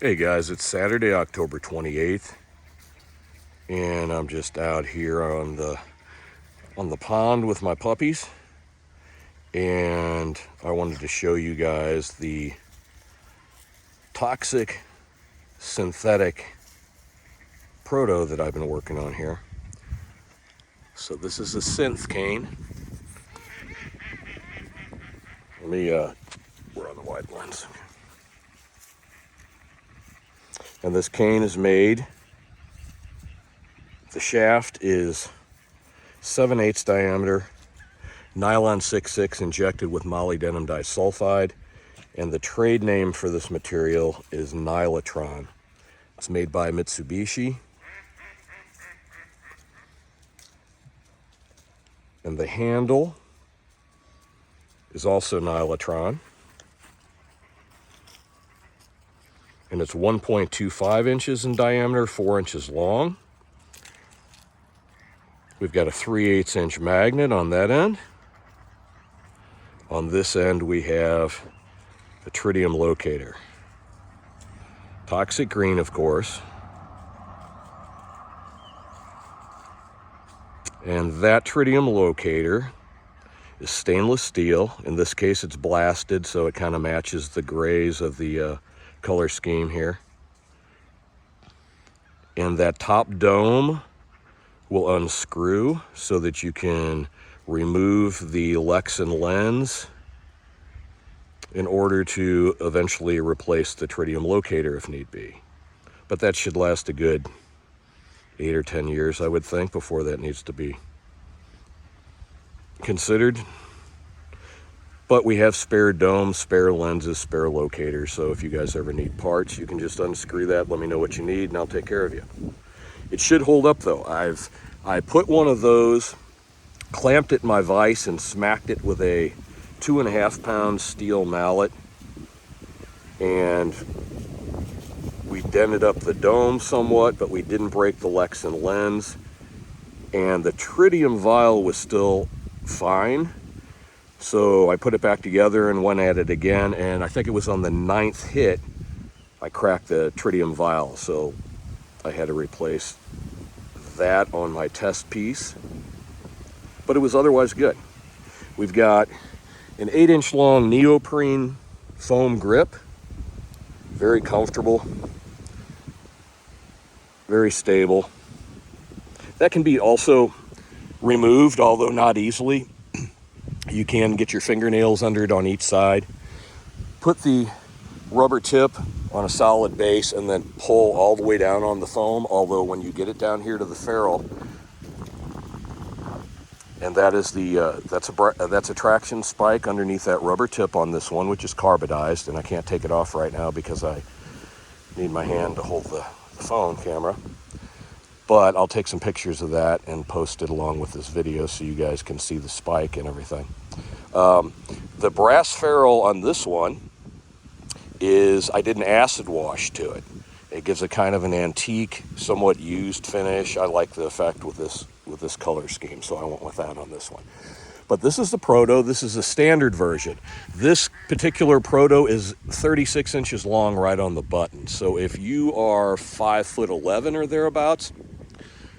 Hey guys, it's Saturday, October 28th, and I'm just out here on the pond with my puppies, and I wanted to show you guys the toxic synthetic proto that I've been working on here. So this is a Synth cane. We're on the wide lens. And this cane is made, the shaft is 7/8 diameter, nylon 6/6 injected with molybdenum disulfide, and the trade name for this material is Nylatron. It's made by Mitsubishi, and the handle is also Nylatron, and it's 1.25 inches in diameter, 4 inches long. We've got a 3/8 inch magnet on that end. On this end, we have a tritium locator. Toxic green, of course. And that tritium locator is stainless steel. In this case, it's blasted, so it kind of matches the grays of the color scheme here. And that top dome will unscrew so that you can remove the Lexan lens in order to eventually replace the tritium locator if need be. But that should last a good 8 or 10 years, I would think, before that needs to be considered. But we have spare domes, spare lenses, spare locators, so if you guys ever need parts, you can just unscrew that, let me know what you need, and I'll take care of you. It should hold up though. I put one of those, clamped it in my vise, and smacked it with a 2.5 pound steel mallet, and we dented up the dome somewhat, but we didn't break the Lexan lens, and the tritium vial was still fine. So I put it back together and went at it again, and I think it was on the 9th hit I cracked the tritium vial, so I had to replace that on my test piece, but it was otherwise good. We've got an 8-inch long neoprene foam grip, very comfortable, very stable. That can be also removed, although not easily. You can get your fingernails under it on each side. Put the rubber tip on a solid base and then pull all the way down on the foam, although when you get it down here to the ferrule, and that is that's a traction spike underneath that rubber tip on this one, which is carbidized, and I can't take it off right now because I need my hand to hold the phone camera. But I'll take some pictures of that and post it along with this video so you guys can see the spike and everything. The brass ferrule on this one is, I did an acid wash to it. It gives a kind of an antique, somewhat used finish. I like the effect with this color scheme, so I went with that on this one. But this is the proto. This is a standard version. This particular proto is 36 inches long right on the button. So if you are 5'11" or thereabouts,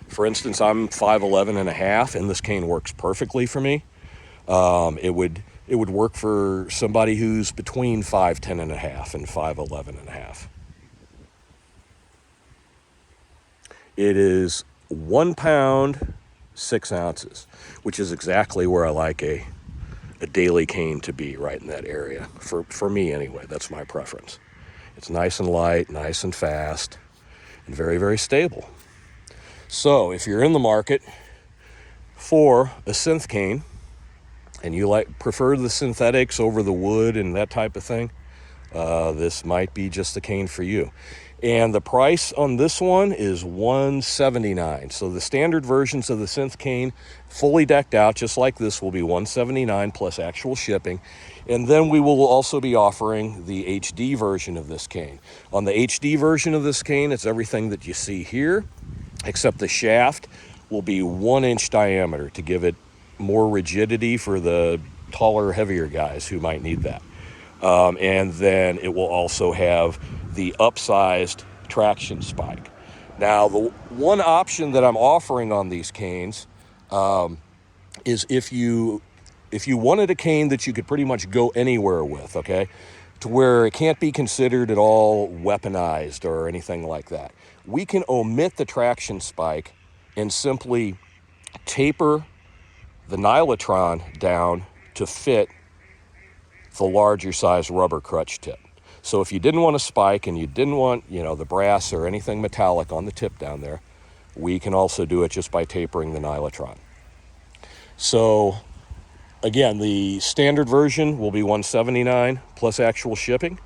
for instance, I'm 5'11 and a half, and this cane works perfectly for me. It would work for somebody who's between 5'10 and a half and 5'11 and a half. It is 1 pound, 6 ounces, which is exactly where I like a daily cane to be, right in that area. For me anyway, that's my preference. It's nice and light, nice and fast, and very, very stable. So if you're in the market for a synth cane and you prefer the synthetics over the wood and that type of thing, this might be just the cane for you. And the price on this one is $179. So the standard versions of the synth cane, fully decked out, just like this, will be $179 plus actual shipping. And then we will also be offering the HD version of this cane. On the HD version of this cane, it's everything that you see here, except the shaft will be 1 inch diameter to give it more rigidity for the taller, heavier guys who might need that. And then it will also have the upsized traction spike. Now, the one option that I'm offering on these canes is if you wanted a cane that you could pretty much go anywhere with, okay, to where it can't be considered at all weaponized or anything like that, we can omit the traction spike and simply taper the nylotron down to fit the larger size rubber crutch tip. So if you didn't want a spike and you didn't want, the brass or anything metallic on the tip down there, we can also do it just by tapering the nylotron. So again, the standard version will be $179 plus actual shipping,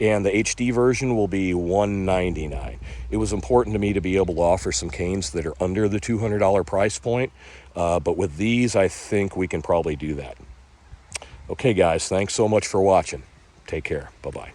and the HD version will be $199. It was important to me to be able to offer some canes that are under the $200 price point, but with these, I think we can probably do that. Okay, guys, thanks so much for watching. Take care. Bye-bye.